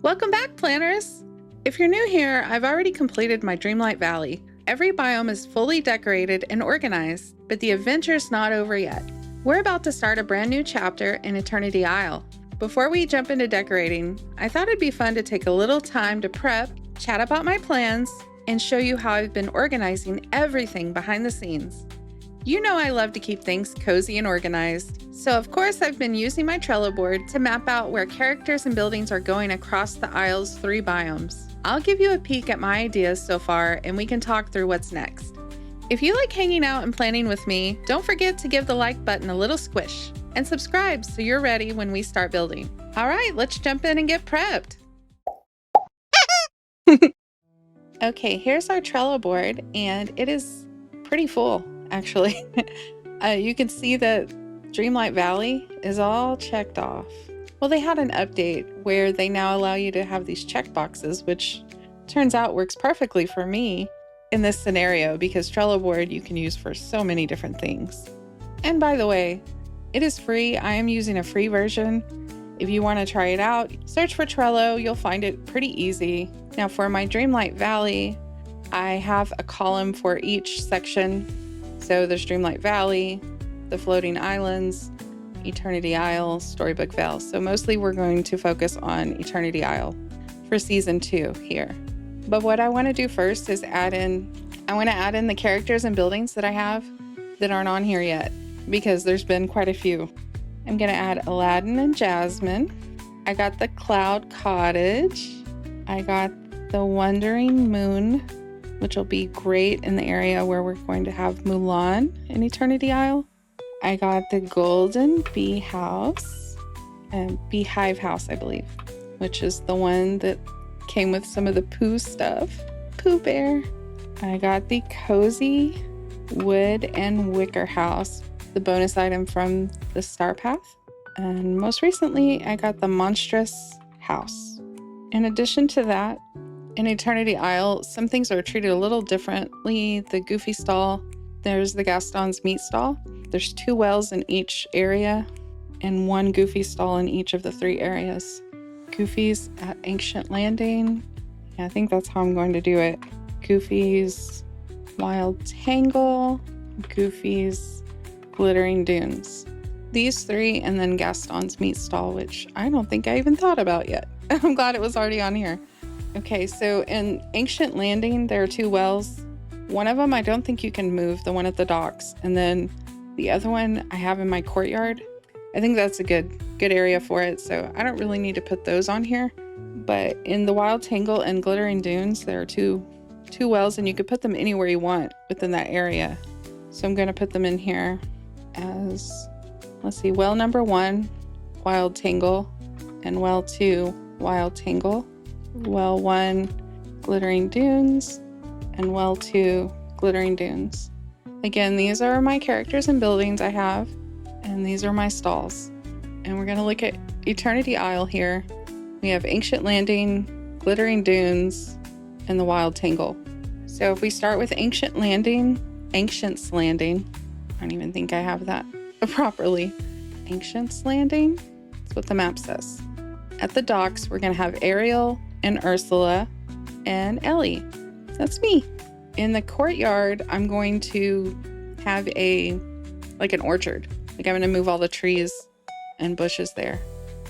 Welcome back, planners! If you're new here, I've already completed my Dreamlight Valley. Every biome is fully decorated and organized, but the adventure's not over yet. We're about to start a brand new chapter in Eternity Isle. Before we jump into decorating, I thought it'd be fun to take a little time to prep, chat about my plans, and show you how I've been organizing everything behind the scenes. You know I love to keep things cozy and organized, so of course I've been using my Trello board to map out where characters and buildings are going across the Isle's 3 biomes. I'll give you a peek at my ideas so far, and we can talk through what's next. If you like hanging out and planning with me, don't forget to give the like button a little squish, and subscribe so you're ready when we start building. All right, let's jump in and get prepped. Okay, here's our Trello board, and it is pretty full, actually. You can see that Dreamlight Valley is all checked off. Well, they had an update where they now allow you to have these check boxes, which turns out works perfectly for me in this scenario because Trello board you can use for so many different things. And by the way, it is free. I am using a free version. If you want to try it out, search for Trello. You'll find it pretty easy. Now for my Dreamlight Valley, I have a column for each section. So there's Dreamlight Valley, the floating islands, Eternity Isle, Storybook Vale. So mostly we're going to focus on Eternity Isle for season 2 here. But what I want to do first is I want to add in the characters and buildings that I have that aren't on here yet, because there's been quite a few. I'm going to add Aladdin and Jasmine. I got the Cloud Cottage. I got the Wandering Moon, which will be great in the area where we're going to have Mulan in Eternity Isle. I got the Golden Bee House and Beehive House, I believe, which is the one that came with some of the Pooh stuff. Pooh Bear. I got the Cozy Wood and Wicker House, the bonus item from the Star Path. And most recently, I got the Monstrous House. In addition to that, in Eternity Isle, some things are treated a little differently. The Goofy stall, there's the Gaston's meat stall. There's 2 wells in each area and 1 Goofy stall in each of the 3 areas. Goofy's at Ancient Landing. Yeah, I think that's how I'm going to do it. Goofy's Wild Tangle, Goofy's Glittering Dunes. These 3 and then Gaston's meat stall, which I don't think I even thought about yet. I'm glad it was already on here. Okay, so in Ancient Landing, there are 2 wells. One of them I don't think you can move, the one at the docks. And then the other one I have in my courtyard. I think that's a good area for it, so I don't really need to put those on here. But in the Wild Tangle and Glittering Dunes, there are two wells, and you could put them anywhere you want within that area. So I'm going to put them in here as, let's see, well number 1, Wild Tangle, and well 2, Wild Tangle, well 1, Glittering Dunes, and well 2, Glittering Dunes. Again, these are my characters and buildings I have, and these are my stalls. And we're going to look at Eternity Isle here. We have Ancient Landing, Glittering Dunes, and the Wild Tangle. So if we start with Ancient's Landing, I don't even think I have that properly. Ancient's Landing, that's what the map says. At the docks, we're going to have Ariel and Ursula and Ellie. That's me. In the courtyard, I'm going to have an orchard. I'm going to move all the trees and bushes there.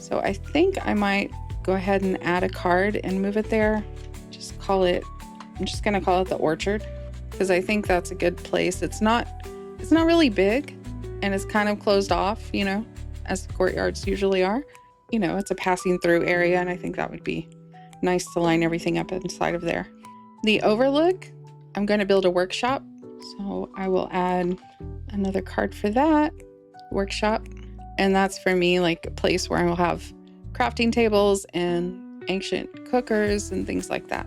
So I think I might go ahead and add a card and move it there. I'm just going to call it the orchard because I think that's a good place. It's not really big and it's kind of closed off, as the courtyards usually are. It's a passing through area, and I think that would be nice to line everything up inside of there. The overlook, I'm going to build a workshop, so I will add another card for that workshop, and that's for me like a place where I will have crafting tables and ancient cookers and things like that.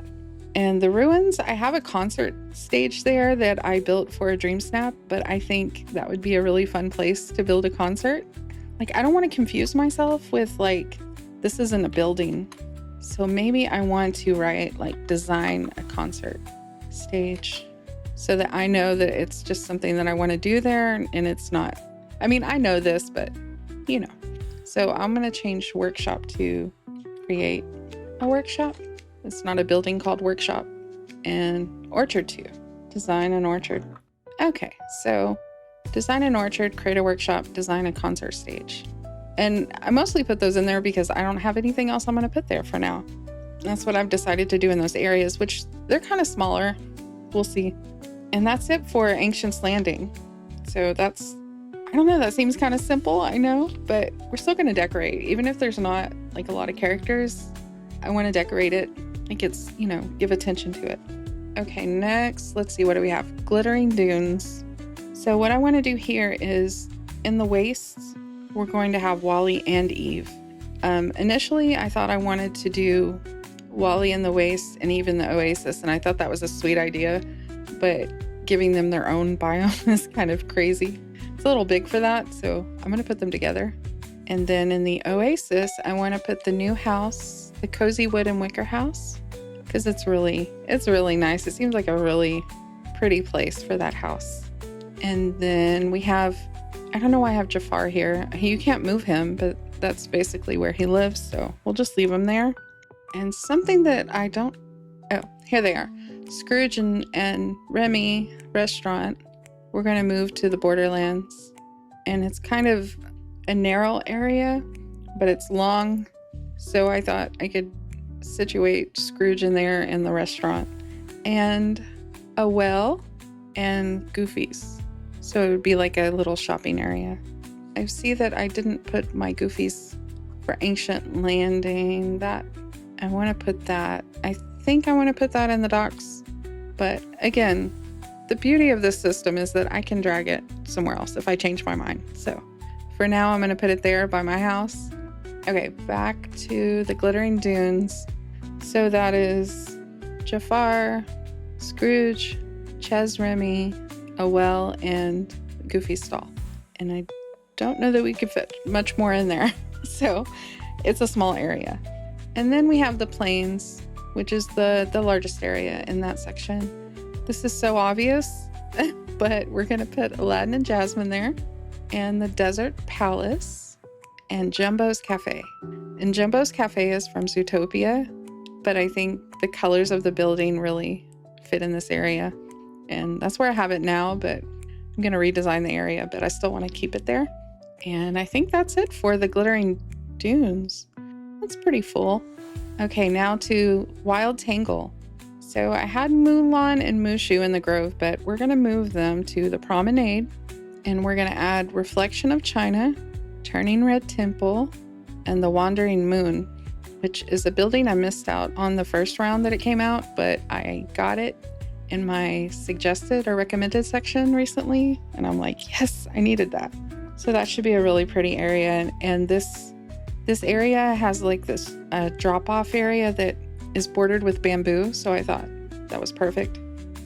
And the ruins, I have a concert stage there that I built for a Dream Snap, but I think that would be a really fun place to build a concert. I don't want to confuse myself with this isn't a building. So maybe I want to design a concert stage so that I know that it's just something that I want to do there and it's not, I know this, but So I'm going to change workshop to create a workshop. It's not a building called workshop. And orchard too. Design an orchard. Okay, so design an orchard, create a workshop, design a concert stage. And I mostly put those in there because I don't have anything else I'm going to put there for now. That's what I've decided to do in those areas, which they're kind of smaller. We'll see. And that's it for Ancient's Landing. So that's, I don't know, that seems kind of simple, I know, but we're still going to decorate. Even if there's not like a lot of characters, I want to decorate it. Like it's, you know, give attention to it. Okay, next, let's see, what do we have? Glittering dunes. So what I want to do here is in the wastes, we're going to have Wally and Eve. Initially, I thought I wanted to do Wally in the waste and Eve in the oasis, and I thought that was a sweet idea, but giving them their own biome is kind of crazy. It's a little big for that, so I'm going to put them together. And then in the oasis, I want to put the new house, the cozy wood and wicker house, because it's really nice. It seems like a really pretty place for that house. And then we have, I don't know why I have Jafar here. You can't move him, but that's basically where he lives, so we'll just leave him there. And something that I don't, oh, here they are. Scrooge and Remy restaurant. We're going to move to the Borderlands, and it's kind of a narrow area, but it's long, so I thought I could situate Scrooge in there in the restaurant, and a well and Goofy's, so it would be like a little shopping area. I see that I didn't put my Goofy's for Ancient Landing. That I want to put that, I think I want to put that in the docks, but again, the beauty of this system is that I can drag it somewhere else if I change my mind. So for now, I'm going to put it there by my house. Okay, back to the Glittering Dunes. So that is Jafar, Scrooge, Ches Remy, a well, and Goofy's stall. And I don't know that we could fit much more in there. So it's a small area. And then we have the plains, which is the largest area in that section. This is so obvious, but we're going to put Aladdin and Jasmine there, and the Desert Palace, and Jumbo's Cafe. And Jumbo's Cafe is from Zootopia, but I think the colors of the building really fit in this area. And that's where I have it now, but I'm going to redesign the area, but I still want to keep it there. And I think that's it for the Glittering Dunes. That's pretty full. Okay, now to Wild Tangle. So I had Mulan and Mushu in the Grove, but we're going to move them to the Promenade, and we're going to add Reflection of China, Turning Red Temple, and the Wandering Moon, which is a building I missed out on the first round that it came out, but I got it in my suggested or recommended section recently, and I'm like, yes, I needed that. So that should be a really pretty area, and this area has like this drop-off area that is bordered with bamboo, so I thought that was perfect.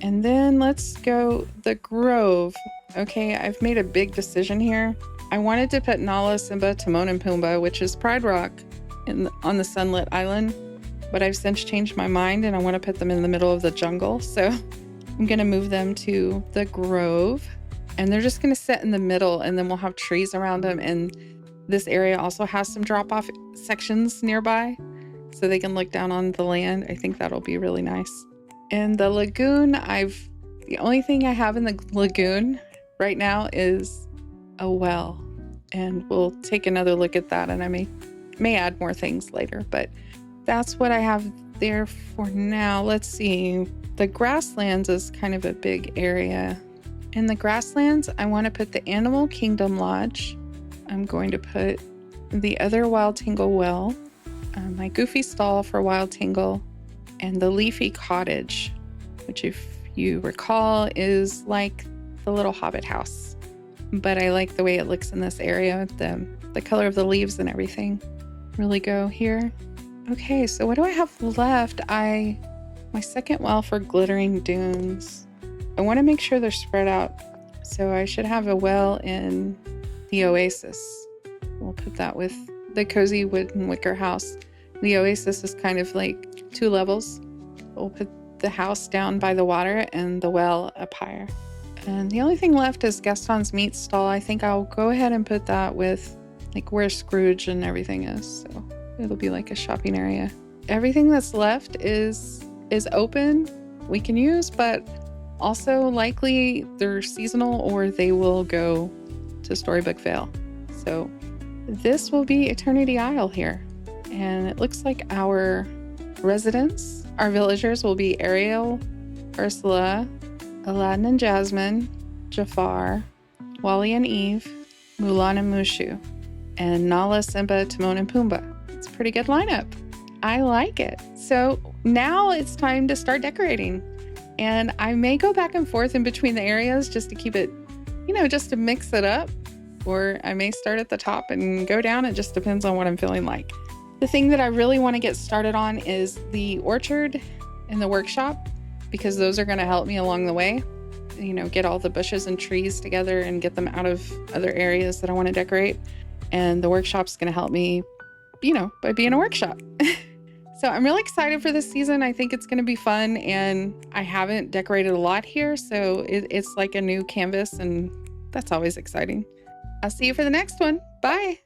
And then let's go the Grove. Okay, I've made a big decision here. I wanted to put Nala, Simba, Timon, and Pumbaa, which is Pride Rock on the Sunlit Island, but I've since changed my mind and I want to put them in the middle of the jungle, so I'm going to move them to the Grove, and they're just going to sit in the middle, and then we'll have trees around them, and this area also has some drop-off sections nearby, so they can look down on the land. I think that'll be really nice. And the lagoon, the only thing I have in the lagoon right now is a well, and we'll take another look at that, and I may add more things later, but that's what I have there for now. Let's see. The grasslands is kind of a big area. In the grasslands, I want to put the Animal Kingdom Lodge. I'm going to put the other Wild Tangle well, my Goofy stall for Wild Tangle, and the Leafy Cottage, which, if you recall, is like the little Hobbit house. But I like the way it looks in this area. The color of the leaves and everything really go here. Okay, so what do I have left? My second well for Glittering Dunes. I want to make sure they're spread out. So I should have a well in the Oasis. We'll put that with the Cozy Wood and Wicker house. The Oasis is kind of like 2 levels. We'll put the house down by the water and the well up higher. And the only thing left is Gaston's meat stall. I think I'll go ahead and put that with like where Scrooge and everything is. So it'll be like a shopping area. everything that's left is open, we can use, but also likely they're seasonal or they will go to Storybook Vale. So this will be Eternity Isle here. And it looks like our residents, our villagers will be Ariel, Ursula, Aladdin and Jasmine, Jafar, Wally and Eve, Mulan and Mushu, and Nala, Simba, Timon, and Pumbaa. It's a pretty good lineup. I like it. So now it's time to start decorating. And I may go back and forth in between the areas just to keep it, just to mix it up. Or I may start at the top and go down. It just depends on what I'm feeling like. The thing that I really want to get started on is the orchard and the workshop, because those are going to help me along the way. Get all the bushes and trees together and get them out of other areas that I want to decorate. And the workshop's going to help me, by being a workshop. So I'm really excited for this season. I think it's going to be fun, and I haven't decorated a lot here, so it's like a new canvas, and that's always exciting. I'll see you for the next one. Bye.